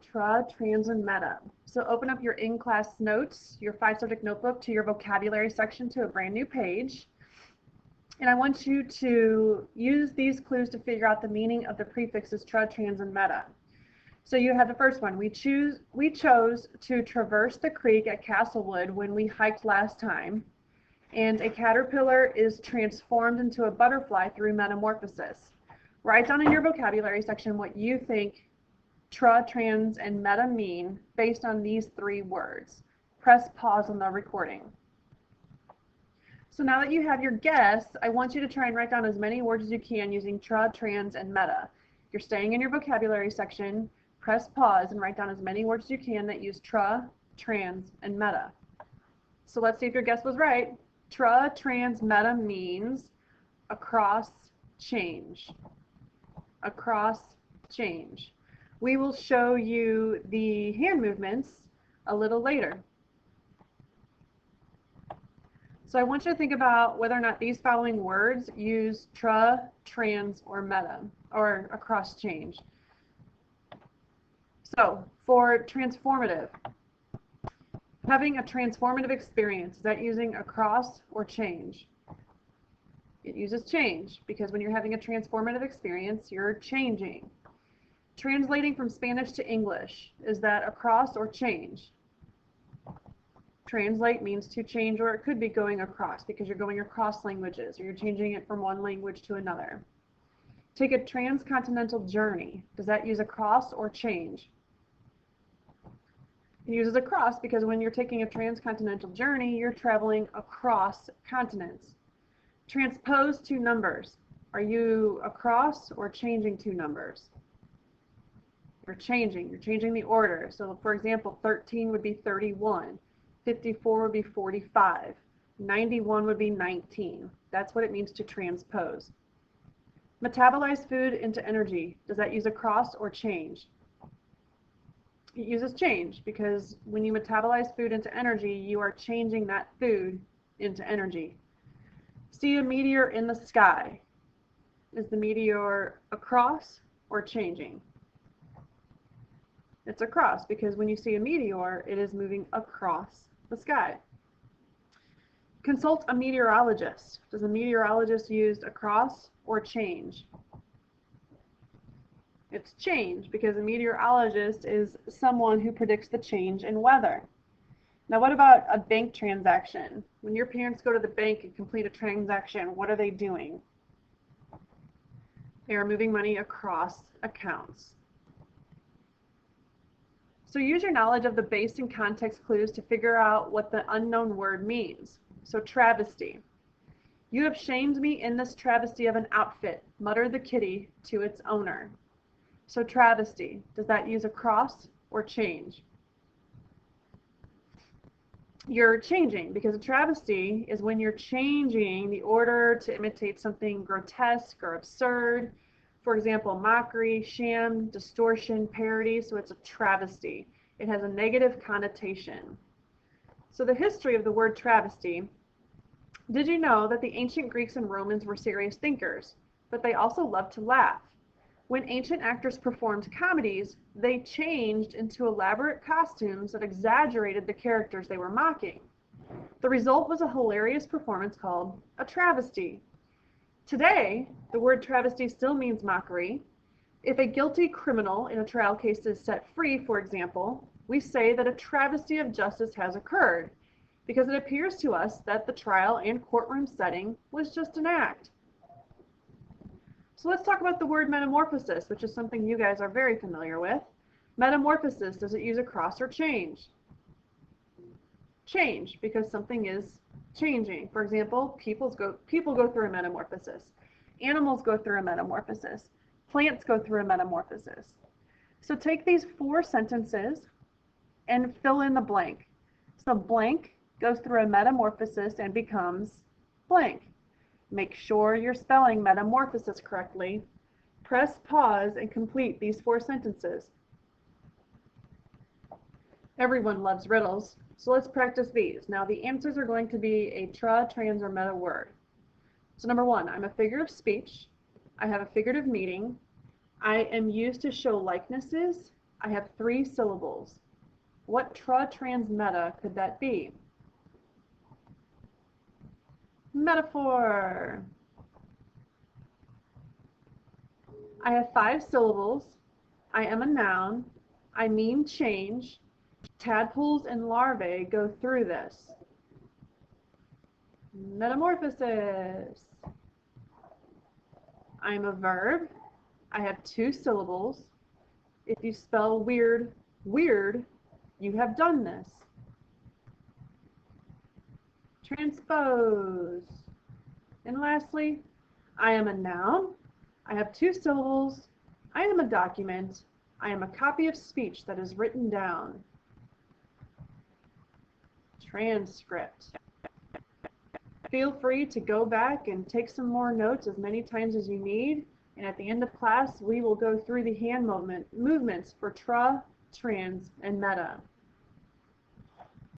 tra, trans, and meta. So open up your in-class notes, your 5-subject notebook, to your vocabulary section to a brand new page. And I want you to use these clues to figure out the meaning of the prefixes tra, trans, and meta. So you have the first one. We chose to traverse the creek at Castlewood when we hiked last time, and a caterpillar is transformed into a butterfly through metamorphosis. Write down in your vocabulary section what you think tra, trans, and meta mean based on these 3 words. Press pause on the recording. So now that you have your guess, I want you to try and write down as many words as you can using tra, trans, and meta. You're staying in your vocabulary section. Press pause and write down as many words as you can that use tra, trans, and meta. So let's see if your guess was right. Tra, trans, meta means across, change. Across, change. We will show you the hand movements a little later. So I want you to think about whether or not these following words use tra, trans, or meta, or across, change. So for transformative, having a transformative experience, is that using across or change? It uses change, because when you're having a transformative experience, you're changing. Translating from Spanish to English, is that across or change? Translate means to change, or it could be going across, because you're going across languages, or you're changing it from one language to another. Take a transcontinental journey, does that use across or change? It uses across, because when you're taking a transcontinental journey, you're traveling across continents. Transpose 2 numbers. Are you across or changing 2 numbers? You're changing the order. So for example, 13 would be 31, 54 would be 45, 91 would be 19. That's what it means to transpose. Metabolize food into energy. Does that use across or change? It uses change, because when you metabolize food into energy, you are changing that food into energy. See a meteor in the sky. Is the meteor across or changing? It's across, because when you see a meteor, it is moving across the sky. Consult a meteorologist. Does a meteorologist use across or change? It's change, because a meteorologist is someone who predicts the change in weather. Now, what about a bank transaction? When your parents go to the bank and complete a transaction, what are they doing? They are moving money across accounts. So use your knowledge of the base and context clues to figure out what the unknown word means. So travesty. You have shamed me in this travesty of an outfit, muttered the kitty to its owner. So travesty, does that use across or change? You're changing, because a travesty is when you're changing the order to imitate something grotesque or absurd. For example, mockery, sham, distortion, parody. So it's a travesty. It has a negative connotation. So the history of the word travesty. Did you know that the ancient Greeks and Romans were serious thinkers, but they also loved to laugh? When ancient actors performed comedies, they changed into elaborate costumes that exaggerated the characters they were mocking. The result was a hilarious performance called a travesty. Today, the word travesty still means mockery. If a guilty criminal in a trial case is set free, for example, we say that a travesty of justice has occurred, because it appears to us that the trial and courtroom setting was just an act. So let's talk about the word metamorphosis, which is something you guys are very familiar with. Metamorphosis, does it use across or change? Change, because something is changing. For example, people go through a metamorphosis. Animals go through a metamorphosis. Plants go through a metamorphosis. So take these 4 sentences and fill in the blank. So blank goes through a metamorphosis and becomes blank. Make sure you're spelling metamorphosis correctly. Press pause and complete these 4 sentences. Everyone loves riddles, so let's practice these. Now the answers are going to be a tra, trans, or meta word. So number 1, I'm a figure of speech. I have a figurative meaning. I am used to show likenesses, I have 3 syllables. What tra, trans, meta could that be? Metaphor. I have 5 syllables. I am a noun. I mean change. Tadpoles and larvae go through this. Metamorphosis. I'm a verb. I have 2 syllables. If you spell weird, weird, you have done this. Transpose. And lastly, I am a noun. I have 2 syllables. I am a document. I am a copy of speech that is written down. Transcript. Feel free to go back and take some more notes as many times as you need. And at the end of class, we will go through the hand movements for tra, trans, and meta.